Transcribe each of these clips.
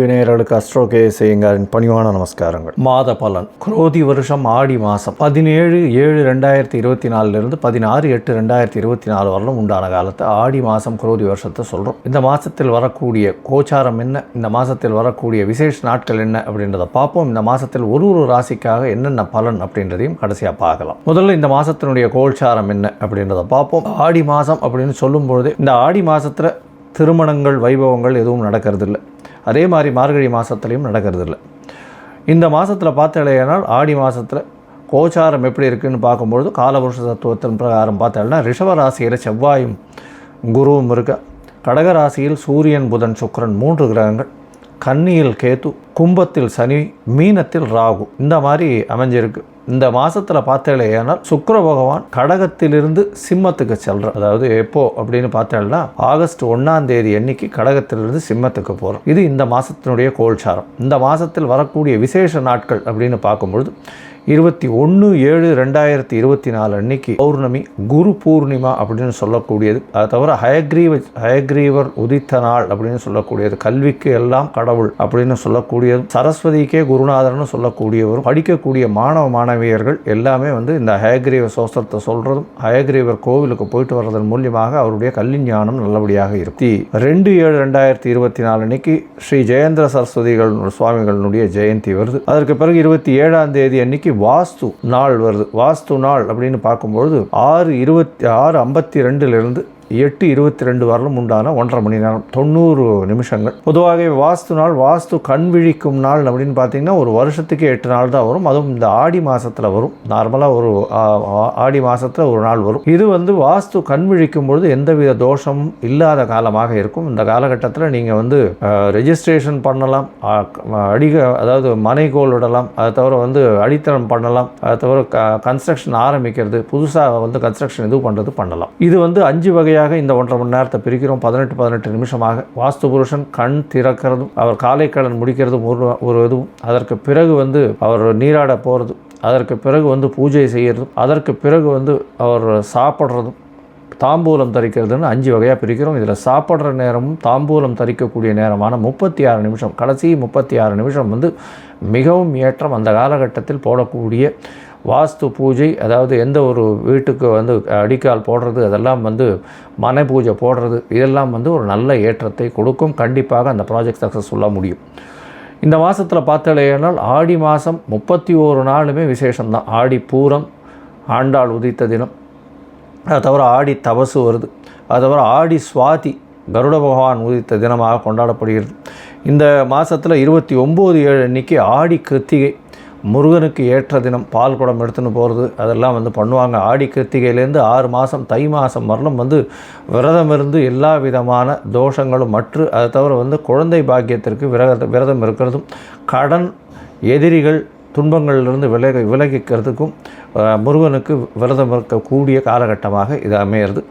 நேயர்களுக்கு astro KS ஐயங்காரின் பணிவான நமஸ்காரங்கள். மாத பலன். குரோதி வருஷம் ஆடி மாதம் 17/7/2024 16/8/2024 வரலும் உண்டான காலத்தை ஆடி மாதம் குரோதி வருஷத்தை சொல்கிறோம். இந்த மாதத்தில் வரக்கூடிய கோச்சாரம் என்ன, இந்த மாதத்தில் வரக்கூடிய விசேஷ நாட்கள் என்ன அப்படின்றத பார்ப்போம். இந்த மாதத்தில் ஒரு ராசிக்காக என்னென்ன பலன் அப்படின்றதையும் கடைசியாக பார்க்கலாம். முதல்ல இந்த மாதத்தினுடைய கோச்சாரம் என்ன அப்படின்றத பார்ப்போம். ஆடி மாதம் அப்படின்னு சொல்லும்பொழுதே இந்த ஆடி மாதத்தில் திருமணங்கள் வைபவங்கள் எதுவும் நடக்கிறதில்லை. அதே மாதிரி மார்கழி மாதத்துலேயும் நடக்கிறதில்ல. இந்த மாதத்தில் பார்த்தாலேனால் ஆடி மாதத்தில் கோச்சாரம் எப்படி இருக்குதுன்னு பார்க்கும்பொழுது காலபுருஷ தத்துவத்தின் பிரகாரம் பார்த்தாலேனா ரிஷபராசியில் செவ்வாயும் குருவும் இருக்க, கடகராசியில் சூரியன் புதன் சுக்கிரன் 3 கிரகங்கள், கன்னியில் கேது, கும்பத்தில் சனி, மீனத்தில் ராகு, இந்த மாதிரி அமைஞ்சிருக்கு. இந்த மாதத்தில் பார்த்தாலேனால் சுக்கிர பகவான் கடகத்திலிருந்து சிம்மத்துக்கு செல்கிறார். அதாவது எப்போ அப்படின்னு பார்த்தேன்னா ஆகஸ்ட் 1ஆம் தேதி அன்னைக்கு கடகத்திலிருந்து சிம்மத்துக்கு போகிறோம். இது இந்த மாதத்தினுடைய கோல்சாரம். இந்த மாதத்தில் வரக்கூடிய விசேஷ நாட்கள் அப்படின்னு பார்க்கும்பொழுது 21/7/2024 அன்னைக்கு பௌர்ணமி, குரு பூர்ணிமா அப்படின்னு சொல்லக்கூடியது. அதை தவிர ஹயக்ரீவர் உதித்த நாள் அப்படின்னு சொல்லக்கூடியது, கல்விக்கு எல்லாம் கடவுள் அப்படின்னு சொல்லக்கூடியது, சரஸ்வதிக்கே குருநாதர்னு சொல்லக்கூடியவரும், படிக்கக்கூடிய மாணவ மாணவியர்கள் எல்லாமே இந்த ஹயக்ரீவ சோஸ்திரத்தை சொல்கிறதும் ஹயக்ரீவர் கோவிலுக்கு போயிட்டு வர்றதன் மூலியமாக அவருடைய கல்வி ஞானம் நல்லபடியாக இருக்கும். 2/7/2024 அன்னைக்கு ஸ்ரீ ஜெயேந்திர சரஸ்வதிகள் சுவாமிகளுடைய ஜெயந்தி வருது. அதற்கு பிறகு 27ஆம் தேதி அன்னைக்கு வாஸ்து நாள் வருது. வாஸ்து நாள் அப்படின்னு பார்க்கும்பொழுது 6:52 8:22 வரலும் உண்டான 1.5 மணி நேரம் 90 நிமிஷங்கள். பொதுவாக வாஸ்து நாள், வாஸ்து கண் விழிக்கும் நாள் அப்படின்னு பார்த்தீங்கன்னா ஒரு வருஷத்துக்கு 8 நாள் தான் வரும். அதுவும் இந்த ஆடி மாதத்தில் வரும். நார்மலாக ஒரு ஆடி மாதத்தில் ஒரு நாள் வரும். இது வாஸ்து கண் விழிக்கும் பொழுது எந்தவித தோஷமும் இல்லாத காலமாக இருக்கும். இந்த காலகட்டத்தில் நீங்கள் ரெஜிஸ்ட்ரேஷன் பண்ணலாம், அதாவது மனைகோல் விடலாம், அதை தவிர அடித்தளம் பண்ணலாம், அதை தவிர கன்ஸ்ட்ரக்ஷன் ஆரம்பிக்கிறது, புதுசாக கன்ஸ்ட்ரக்ஷன் இது பண்ணுறது பண்ணலாம். இது 5 வகை இந்த 1.5 மணி நேரத்தை பிரிக்கிறோம். 18 நிமிஷமாக வாஸ்து புருஷன் கண் திறக்கிறதும் அவர் காலை கடன் முடிக்கிறதும் ஒரு இதுவும், அதற்கு பிறகு அவர் நீராட போகிறது, அதற்கு பிறகு பூஜை செய்கிறதும், அதற்கு பிறகு அவர் சாப்பிட்றதும், தாம்பூலம் தரிக்கிறதுன்னு 5 வகையாக பிரிக்கிறோம். இதில் சாப்பிட்ற நேரமும் தாம்பூலம் தரிக்கக்கூடிய நேரமான 36 நிமிஷம், கடைசி 36 நிமிஷம் மிகவும் ஏற்றம். அந்த காலகட்டத்தில் போடக்கூடிய வாஸ்து பூஜை, அதாவது எந்த ஒரு வீட்டுக்கு அடிக்கால் போடுறது, அதெல்லாம் மனை பூஜை போடுறது, இதெல்லாம் ஒரு நல்ல ஏற்றத்தை கொடுக்கும். கண்டிப்பாக அந்த ப்ராஜெக்ட் சக்ஸஸ்ஃபுல்லாக முடியும். இந்த மாதத்தில் பார்த்தாலேனால் ஆடி மாதம் 31 நாளுமே விசேஷம்தான். ஆடி பூரம் ஆண்டாள் உதித்த தினம், அதை தவிர ஆடி தபசு வருது, அதை தவிர ஆடி சுவாதி கருட பகவான் உதித்த தினமாக கொண்டாடப்படுகிறது. இந்த மாதத்தில் 29/7 அன்னைக்கு ஆடி கிருத்திகை, முருகனுக்கு ஏற்ற தினம். பால் குடம் எடுத்துன்னு போகிறது அதெல்லாம் பண்ணுவாங்க. ஆடி கிருத்திகையிலேருந்து 6 மாதம் தை மாதம் வரலும் விரதம் இருந்து எல்லா விதமான தோஷங்களும் மற்ற, அதை தவிர குழந்தை பாக்கியத்திற்கு விரதம் இருக்கிறதும், கடன் எதிரிகள் துன்பங்களிலிருந்து விலகிக்கிறதுக்கும் முருகனுக்கு விரதம் இருக்கக்கூடிய காலகட்டமாக இது அமையிறது.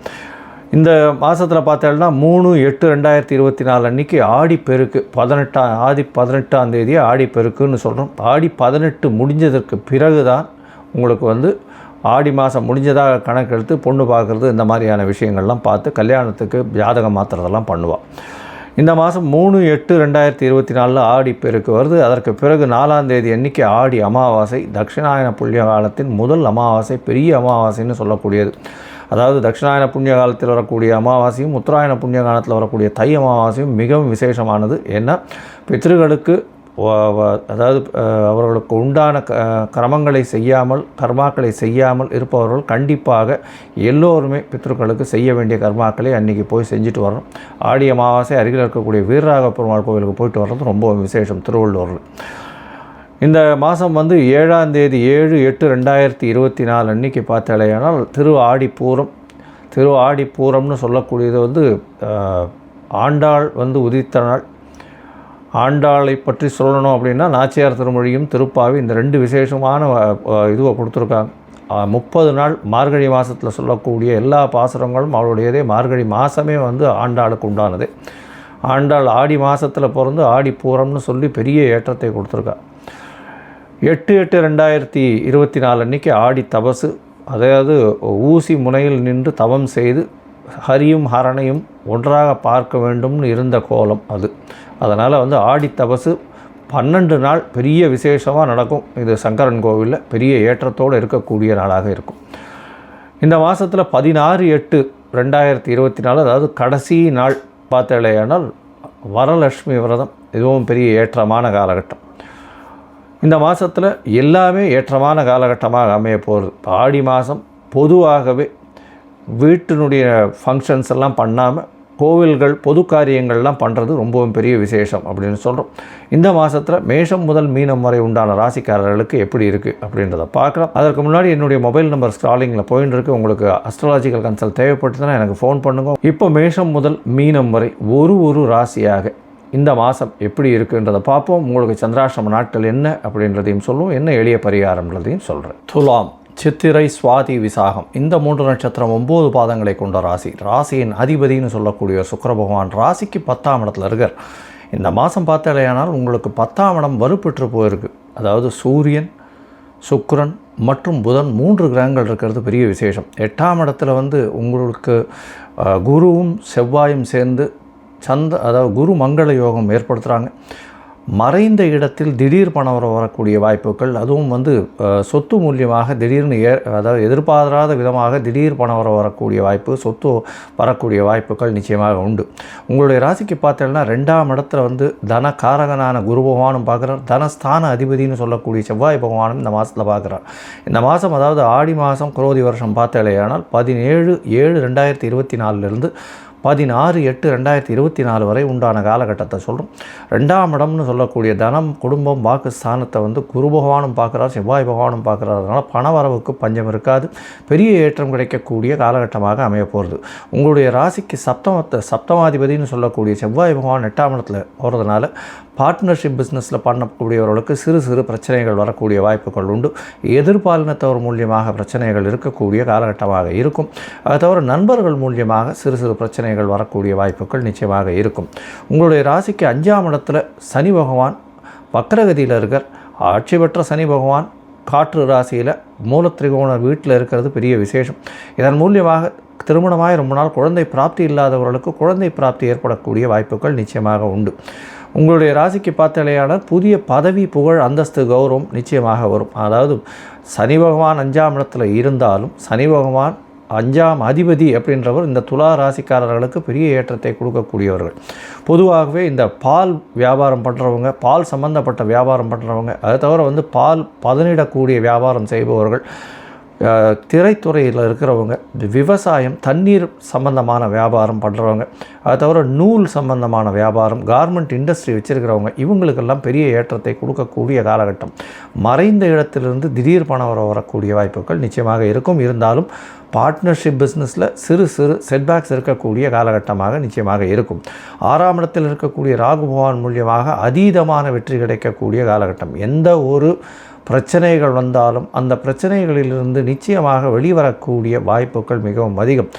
இந்த மாதத்தில் பார்த்தோம்னா 3/8/2024 அன்றைக்கி ஆடிப்பெருக்கு 18ஆம் தேதி ஆடிப்பெருக்குன்னு சொல்கிறோம். ஆடி 18 முடிஞ்சதற்கு பிறகு தான் உங்களுக்கு ஆடி மாதம் முடிஞ்சதாக கணக்கெடுத்து பொண்ணு பார்க்குறது, இந்த மாதிரியான விஷயங்கள்லாம் பார்த்து கல்யாணத்துக்கு ஜாதகம் மாற்றுறதெல்லாம் பண்ணுவாள். இந்த மாதம் 3/8/2024 ஆடிப்பெருக்கு வருது. அதற்கு பிறகு 4ஆம் தேதி அன்றைக்கி ஆடி அமாவாசை, தட்சிணாயன புண்ணிய காலத்தின் முதல் அமாவாசை, பெரிய அமாவாசைன்னு சொல்லக்கூடியது. அதாவது தட்சிணாயன புண்ணிய காலத்தில் வரக்கூடிய அமாவாசையும் உத்தராயண புண்ணிய காலத்தில் வரக்கூடிய தை அமாவாசையும் மிகவும் விசேஷமானது. ஏன்னா பித்ருக்களுக்கு, அதாவது அவர்களுக்கு உண்டான கிரமங்களை செய்யாமல், கர்மாக்களை செய்யாமல் இருப்பவர்கள் கண்டிப்பாக எல்லோருமே பித்ருக்களுக்கு செய்ய வேண்டிய கர்மாக்களை அன்றைக்கி போய் செஞ்சுட்டு வரணும். ஆடி அமாவாசை அருகில் இருக்கக்கூடிய வீரராக பெருமாள் கோவிலுக்கு போயிட்டு வர்றது ரொம்ப விசேஷம் திருவள்ளூரில். இந்த மாதம் 7ஆம் தேதி 7/8/2024 அன்றைக்கி பார்த்தாலேயானால் திரு ஆடிப்பூரம்னு சொல்லக்கூடியது ஆண்டாள் உதித்த நாள். ஆண்டாளை பற்றி சொல்லணும் அப்படின்னா நாச்சியார் திருமொழியும் திருப்பாவி இந்த 2 விசேஷமான இதுவை கொடுத்துருக்காங்க. 30 நாள் மார்கழி மாதத்தில் சொல்லக்கூடிய எல்லா பாசுரங்களும் அவளுடையதே. மார்கழி மாதமே ஆண்டாளுக்கு உண்டானது. ஆண்டாள் ஆடி மாதத்தில் பிறந்து ஆடிப்பூரம்னு சொல்லி பெரிய ஏற்றத்தை கொடுத்துருக்கா. 8/8/2024 அன்றைக்கி ஆடி தபசு, அதாவது ஊசி முனையில் நின்று தவம் செய்து ஹரியும் ஹரணையும் ஒன்றாக பார்க்க வேண்டும்னு இருந்த கோலம் அது. அதனால் வந்து ஆடி தபசு 12 நாள் பெரிய விசேஷமாக நடக்கும். இது சங்கரன் கோவிலில் பெரிய ஏற்றத்தோடு இருக்கக்கூடிய நாளாக இருக்கும். இந்த மாதத்தில் 16/8/2024 அதாவது கடைசி நாள் பார்த்தாலேயானால் வரலட்சுமி விரதம் இதுவும் பெரிய ஏற்றமான காலகட்டம். இந்த மாதத்தில் எல்லாமே ஏற்றமான காலகட்டமாக அமைய போகிறது. ஆடி மாதம் பொதுவாகவே வீட்டினுடைய ஃபங்க்ஷன்ஸ் எல்லாம் பண்ணாமல் கோவில்கள் பொது காரியங்கள்லாம் பண்ணுறது ரொம்பவும் பெரிய விசேஷம் அப்படின்னு சொல்கிறோம். இந்த மாதத்தில் மேஷம் முதல் மீனம் வரை உண்டான ராசிக்காரர்களுக்கு எப்படி இருக்குது அப்படின்றத பார்க்கலாம். அதற்கு முன்னாடி என்னுடைய மொபைல் நம்பர் ஸ்க்ராலிங்கில் போயின்னு இருக்குது. உங்களுக்கு அஸ்ட்ராலஜிக்கல் கன்சல்ட் தேவைப்பட்டுதுன்னா எனக்கு ஃபோன் பண்ணுங்க. இப்போ மேஷம் முதல் மீனம் வரை ஒரு ராசியாக இந்த மாதம் எப்படி இருக்குன்றதை பார்ப்போம். உங்களுக்கு சந்திராஷ்டம நாட்கள் என்ன அப்படின்றதையும் சொல்லுவோம், என்ன எளிய பரிகாரம்ன்றதையும் சொல்கிறேன். துலாம், சித்திரை, சுவாதி, விசாகம் இந்த 3 நட்சத்திரம் 9 பாதங்களை கொண்ட ராசி. ராசியின் அதிபதினு சொல்லக்கூடிய சுக்கிர பகவான் ராசிக்கு 10ஆம் இடத்துல இருக்கார். இந்த மாதம் பார்த்தாலேயானால் உங்களுக்கு 10ஆம் இடம் வலுப்பெற்று போயிருக்கு. அதாவது சூரியன், சுக்கிரன் மற்றும் புதன் 3 கிரகங்கள் இருக்கிறது பெரிய விசேஷம். 8ஆம் இடத்துல வந்து உங்களுக்கு குருவும் செவ்வாயும் சேர்ந்து அதாவது குரு மங்கள யோகம் ஏற்படுத்துகிறாங்க. மறைந்த இடத்தில் திடீர் பணம் வரக்கூடிய வாய்ப்புகள், அதுவும் வந்து சொத்து மூலியமாக திடீர்னு அதாவது எதிர்பாராத விதமாக திடீர் பணம் வரக்கூடிய வாய்ப்பு, சொத்து வரக்கூடிய வாய்ப்புகள் நிச்சயமாக உண்டு. உங்களுடைய ராசிக்கு பார்த்தீங்கன்னா 2ஆம் இடத்துல வந்து தன காரகனான குரு பகவானும் பார்க்குறார். தனஸ்தான அதிபதினு சொல்லக்கூடிய செவ்வாய் பகவானும் இந்த மாதத்தில் பார்க்குறார். இந்த மாதம் அதாவது ஆடி மாதம் குரோதி வருஷம் பார்த்தாலேயானால் 17/7/2024 16/8/2024 வரை உண்டான காலகட்டத்தை சொல்கிறோம். 2ஆம் இடம்னு சொல்லக்கூடிய தனம், குடும்பம், வாக்கு ஸ்தானத்தை வந்து குரு பகவானும் பார்க்குறார், செவ்வாய் பகவானும் பார்க்குறார். அதனால் பண வரவுக்கு பஞ்சம் இருக்காது. பெரிய ஏற்றம் கிடைக்கக்கூடிய காலகட்டமாக அமைய போகிறது. உங்களுடைய ராசிக்கு சப்தமாதிபதினு சொல்லக்கூடிய செவ்வாய் பகவான் 8ஆம் இடத்துல போகிறதுனால பார்ட்னர்ஷிப் பிஸ்னஸில் பண்ணக்கூடியவர்களுக்கு சிறு பிரச்சனைகள் வரக்கூடிய வாய்ப்புகள் உண்டு. எதிர்பாலினத்தவர் மூலியமாக பிரச்சனைகள் இருக்கக்கூடிய காலகட்டமாக இருக்கும். அதை தவிர நண்பர்கள் மூலியமாக சிறு பிரச்சனைகள் வரக்கூடிய வாய்ப்புகள் நிச்சயமாக இருக்கும். உங்களுடைய ராசிக்கு 5ஆம் இடத்துல சனி பகவான் வக்ரகதியில் இருக்கார். ஆட்சி பெற்ற சனி பகவான் காற்று ராசியில் மூலத்திரிகோண வீட்டில் இருக்கிறது பெரிய விசேஷம். இதன் மூலியமாக திருமணமாய் ரொம்ப நாள் குழந்தை பிராப்தி இல்லாதவர்களுக்கு குழந்தை பிராப்தி ஏற்படக்கூடிய வாய்ப்புகள் நிச்சயமாக உண்டு. உங்களுடைய ராசிக்கு பார்த்தாலேயானால் புதிய பதவி, புகழ், அந்தஸ்து, கௌரவம் நிச்சயமாக வரும். அதாவது சனி பகவான் 5ஆம் இடத்துல இருந்தாலும் சனி பகவான் 5ஆம் அதிபதி அப்படின்றவர் இந்த துலா ராசிக்காரர்களுக்கு பெரிய ஏற்றத்தை கொடுக்கக்கூடியவர்கள். பொதுவாகவே இந்த பால் வியாபாரம் பண்ணுறவங்க, பால் சம்பந்தப்பட்ட வியாபாரம் பண்ணுறவங்க, அதை தவிர வந்து பால் பதனிடக்கூடிய வியாபாரம் செய்பவர்கள், திரைத்துறையில் இருக்கிறவங்க, விவசாயம், தண்ணீர் சம்பந்தமான வியாபாரம் பண்ணுறவங்க, அதை தவிர நூல் சம்பந்தமான வியாபாரம், கார்மெண்ட் இண்டஸ்ட்ரி வச்சுருக்கிறவங்க, இவங்களுக்கெல்லாம் பெரிய ஏற்றத்தை கொடுக்கக்கூடிய காலகட்டம். மறைந்த இடத்திலிருந்து திடீர் பணம் வரக்கூடிய வாய்ப்புகள் நிச்சயமாக இருக்கும். இருந்தாலும் பார்ட்னர்ஷிப் பிஸ்னஸில் சிறு செட்பேக்ஸ் இருக்கக்கூடிய காலகட்டமாக நிச்சயமாக இருக்கும். 6ஆம் இடத்தில் இருக்கக்கூடிய ராகு பகவான் மூலியமாக அதீதமான வெற்றி கிடைக்கக்கூடிய காலகட்டம். எந்த ஒரு பிரச்சனைகள் வந்தாலும் அந்த பிரச்சனைகளிலிருந்து நிச்சயமாக வெளிவரக்கூடிய வாய்ப்புகள் மிகவும் அதிகம்.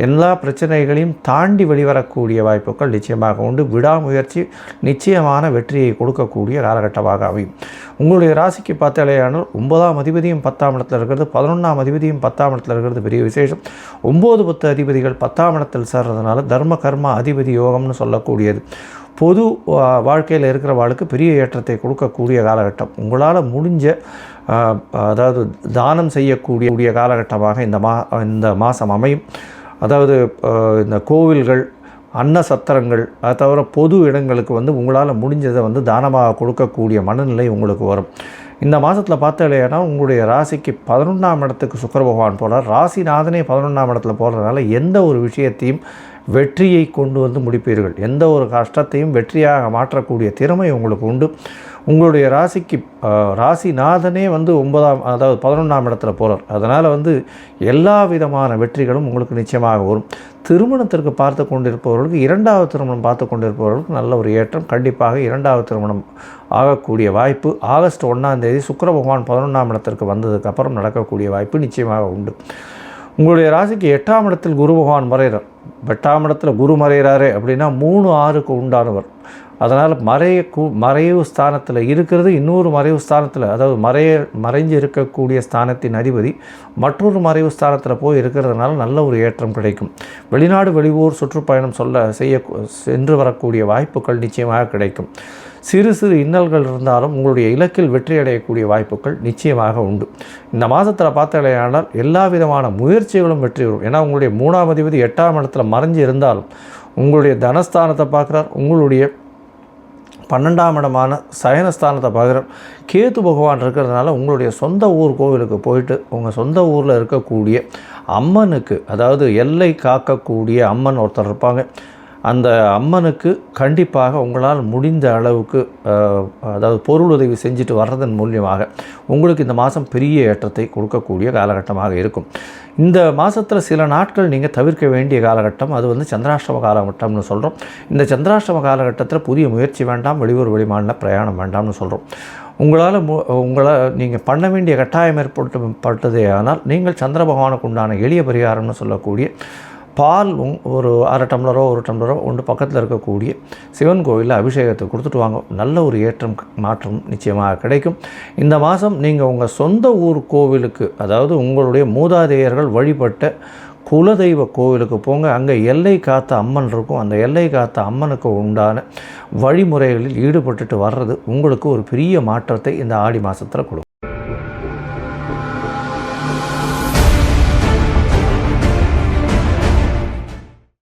எல்லா பிரச்சனைகளையும் தாண்டி வெளிவரக்கூடிய வாய்ப்புகள் நிச்சயமாக உண்டு. விடாமுயற்சி நிச்சயமான வெற்றியை கொடுக்கக்கூடிய காலகட்டமாக அமையும். உங்களுடைய ராசிக்கு பார்த்தாலேயானால் 9ஆம் அதிபதியும் 10ஆம் இடத்தில் இருக்கிறது, 11ஆம் அதிபதியும் 10ஆம் இடத்தில் இருக்கிறது பெரிய விசேஷம். 9, 10 அதிபதிகள் 10ஆம் இடத்தில் சேர்றதுனால தர்ம கர்ம அதிபதி யோகம்னு சொல்லக்கூடியது பொது வாழ்க்கையில் இருக்கிறவாளுக்கு பெரிய ஏற்றத்தை கொடுக்கக்கூடிய காலகட்டம். உங்களால் முடிஞ்ச அதாவது தானம் செய்யக்கூடிய காலகட்டமாக இந்த மாதம் அமையும். அதாவது இந்த கோவில்கள், அன்ன சத்திரங்கள், அதை தவிர பொது இடங்களுக்கு வந்து உங்களால் முடிஞ்சதை வந்து தானமாக கொடுக்கக்கூடிய மனநிலை உங்களுக்கு வரும். இந்த மாதத்தில் பார்த்தாலேனா உங்களுடைய ராசிக்கு 11ஆம் இடத்துக்கு சுக்கிர பகவான் போகிறார். ராசிநாதனே 11ஆம் இடத்துல போகிறதுனால எந்த ஒரு விஷயத்தையும் வெற்றியை கொண்டு வந்து முடிப்பீர்கள். எந்த ஒரு கஷ்டத்தையும் வெற்றியாக மாற்றக்கூடிய திறமை உங்களுக்கு உண்டு. உங்களுடைய ராசிக்கு ராசிநாதனே வந்து 11ஆம் இடத்துல போகிறார். அதனால் வந்து எல்லா விதமான வெற்றிகளும் உங்களுக்கு நிச்சயமாக வரும். திருமணத்திற்கு பார்த்து கொண்டிருப்பவர்களுக்கு, 2வது திருமணம் பார்த்து கொண்டிருப்பவர்களுக்கு நல்ல ஒரு ஏற்றம். கண்டிப்பாக 2வது திருமணம் ஆகக்கூடிய வாய்ப்பு ஆகஸ்ட் 1ஆம் தேதி சுக்கிர பகவான் 11ஆம் இடத்திற்கு வந்ததுக்கப்புறம் நடக்கக்கூடிய வாய்ப்பு நிச்சயமாக உண்டு. உங்களுடைய ராசிக்கு 8ஆம் இடத்தில் குரு பகவான் மறைகிறார். 8ஆம் இடத்துல குரு மறைகிறாரு அப்படின்னா 3-6க்கு உண்டானவர். அதனால் மறைவு ஸ்தானத்தில் இருக்கிறது இன்னொரு மறைவு ஸ்தானத்தில், அதாவது மறைஞ்சு இருக்கக்கூடிய ஸ்தானத்தின் அதிபதி மற்றொரு மறைவு ஸ்தானத்தில் போய் இருக்கிறதுனால நல்ல ஒரு ஏற்றம் கிடைக்கும். வெளிநாடு வெளியூர் சுற்றுப்பயணம் சென்று வரக்கூடிய வாய்ப்புகள் நிச்சயமாக கிடைக்கும். சிறு சிறு இன்னல்கள் இருந்தாலும் உங்களுடைய இலக்கில் வெற்றி அடையக்கூடிய வாய்ப்புகள் நிச்சயமாக உண்டு. இந்த மாதத்தில் பார்த்தாலேயானால் எல்லா விதமான முயற்சிகளும் வெற்றி வரும். ஏன்னா உங்களுடைய 3ஆம் அதிபதி 8ஆம் இடத்துல மறைஞ்சு இருந்தாலும் உங்களுடைய தனஸ்தானத்தை பார்க்குறார், உங்களுடைய 12ஆம் இடமான சயனஸ்தானத்தை பார்க்குறார். கேது பகவான் இருக்கிறதுனால உங்களுடைய சொந்த ஊர் கோவிலுக்கு போயிட்டு உங்கள் சொந்த ஊரில் இருக்கக்கூடிய அம்மனுக்கு, அதாவது எல்லை காக்கக்கூடிய அம்மன் ஒருத்தர் இருப்பாங்க, அந்த அம்மனுக்கு கண்டிப்பாக உங்களால் முடிந்த அளவுக்கு அதாவது பொருளுதவி செஞ்சுட்டு வர்றதன் மூலியமாக உங்களுக்கு இந்த மாதம் பெரிய ஏற்றத்தை கொடுக்கக்கூடிய காலகட்டமாக இருக்கும். இந்த மாதத்தில் சில நாட்கள் நீங்கள் தவிர்க்க வேண்டிய காலகட்டம், அது சந்திராஷ்டம காலகட்டம்னு சொல்கிறோம். இந்த சந்திராஷ்டம காலகட்டத்தில் புதிய முயற்சி வேண்டாம், வெளியூர் வெளிமாநில பிரயாணம் வேண்டாம்னு சொல்கிறோம். உங்களை நீங்கள் பண்ண வேண்டிய கட்டாயம் ஏற்பட்டதே ஆனால் நீங்கள் சந்திர பகவானுக்கு உண்டான எளிய பரிகாரம்னு சொல்லக்கூடிய பால் ஒரு 1/2 டம்ளரோ 1 டம்ளரோ ஒன்று பக்கத்தில் இருக்கக்கூடிய சிவன் கோவிலில் அபிஷேகத்தை கொடுத்துட்டு வாங்க. நல்ல ஒரு மாற்றம் நிச்சயமாக கிடைக்கும். இந்த மாதம் நீங்கள் உங்கள் சொந்த ஊர் கோவிலுக்கு, அதாவது உங்களுடைய மூதாதையர்கள் வழிபட்ட குலதெய்வ கோவிலுக்கு போங்க. அங்கே எல்லை காத்த அம்மன் இருக்கும். அந்த எல்லை காத்த அம்மனுக்கு உண்டான வழிமுறைகளில் ஈடுபட்டுட்டு வர்றது உங்களுக்கு ஒரு பெரிய மாற்றத்தை இந்த ஆடி மாதத்தில் கொடுக்கும்.